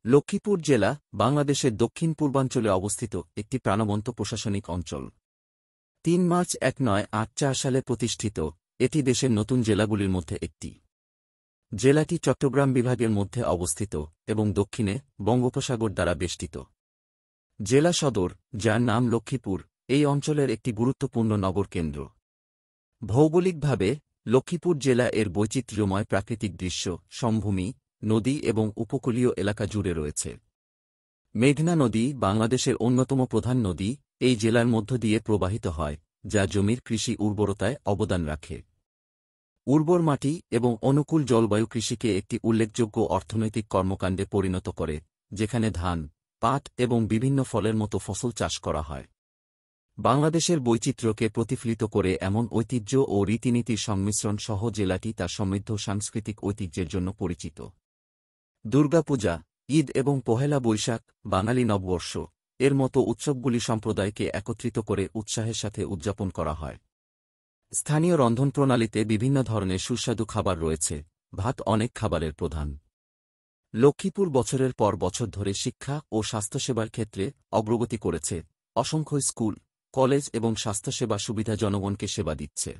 লক্ষ্মীপুর জেলা বাংলাদেশের দক্ষিণ পূর্বাঞ্চলে অবস্থিত একটি প্রাণবন্ত প্রশাসনিক অঞ্চল। ৩ মার্চ ১৯৮৪ সালে প্রতিষ্ঠিত, এটি দেশের নতুন জেলাগুলির মধ্যে একটি। জেলাটি চট্টগ্রাম বিভাগের মধ্যে অবস্থিত এবং দক্ষিণে বঙ্গোপসাগর দ্বারা বেষ্টিত। জেলা সদর, যার নাম লক্ষ্মীপুর, এই অঞ্চলের একটি গুরুত্বপূর্ণ নগর কেন্দ্র। ভৌগোলিকভাবে লক্ষ্মীপুর জেলা এর বৈচিত্র্যময় প্রাকৃতিক দৃশ্য, সমভূমি, নদী এবং উপকূলীয় এলাকা জুড়ে রয়েছে। মেঘনা নদী বাংলাদেশের অন্যতম প্রধান নদী, এই জেলার মধ্য দিয়ে প্রবাহিত হয়, যা জমির কৃষি উর্বরতায় অবদান রাখে। উর্বর মাটি এবং অনুকূল জলবায়ু কৃষিকে একটি উল্লেখযোগ্য অর্থনৈতিক কর্মকাণ্ডে পরিণত করে, যেখানে ধান, পাট এবং বিভিন্ন ফলের মতো ফসল চাষ করা হয়। বাংলাদেশের বৈচিত্র্যকে প্রতিফলিত করে এমন ঐতিহ্য ও রীতিনীতির সংমিশ্রণ সহ জেলাটি তার সমৃদ্ধ সাংস্কৃতিক ঐতিহ্যের জন্য পরিচিত। দুর্গাপূজা, ঈদ এবং পহেলা বৈশাখ, বাঙালি নববর্ষ এর মতো উৎসবগুলি সম্প্রদায়কে একত্রিত করে উৎসাহের সাথে উদযাপন করা হয়। স্থানীয় রন্ধনপ্রণালীতে বিভিন্ন ধরনের সুস্বাদু খাবার রয়েছে, ভাত অনেক খাবারের প্রধান। লক্ষ্মীপুর বছরের পর বছর ধরে শিক্ষা ও স্বাস্থ্যসেবার ক্ষেত্রে অগ্রগতি করেছে, অসংখ্য স্কুল, কলেজ এবং স্বাস্থ্যসেবা সুবিধা জনগণকে সেবা দিচ্ছে।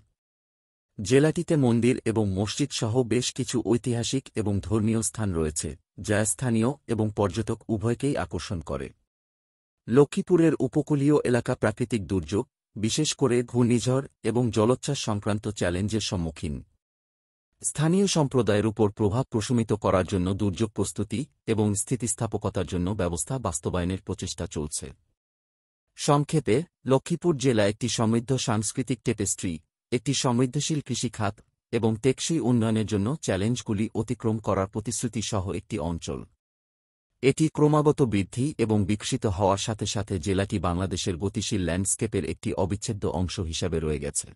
জেলাটিতে মন্দির এবং মসজিদ সহ বেশ কিছু ঐতিহাসিক এবং ধর্মীয় স্থান রয়েছে, যা স্থানীয় এবং পর্যটক উভয়কেই আকর্ষণ করে। লক্ষ্মীপুরের উপকূলীয় এলাকা প্রাকৃতিক দুর্যোগ, বিশেষ করে ঘূর্ণিঝড় এবং জলোচ্ছ্বাস সংক্রান্ত চ্যালেঞ্জের সম্মুখীন। স্থানীয় সম্প্রদায়ের উপর প্রভাব প্রশমিত করার জন্য দুর্যোগ প্রস্তুতি এবং স্থিতিস্থাপকতার জন্য ব্যবস্থা বাস্তবায়নের প্রচেষ্টা চলছে। সংক্ষেপে, লক্ষ্মীপুর জেলা একটি সমৃদ্ধ সাংস্কৃতিক টেপেস্ট্রি, একটি সমৃদ্ধশীল কৃষি খাত এবং টেকসই উন্নয়নের জন্য চ্যালেঞ্জগুলি অতিক্রম করার প্রতিশ্রুতি সহ একটি অঞ্চল। এটি ক্রমাগত বৃদ্ধি এবং বিকশিত হওয়ার সাথে সাথে জেলাটি বাংলাদেশের গতিশীল ল্যান্ডস্কেপের একটি অবিচ্ছেদ্য অংশ হিসাবে রয়ে গেছে।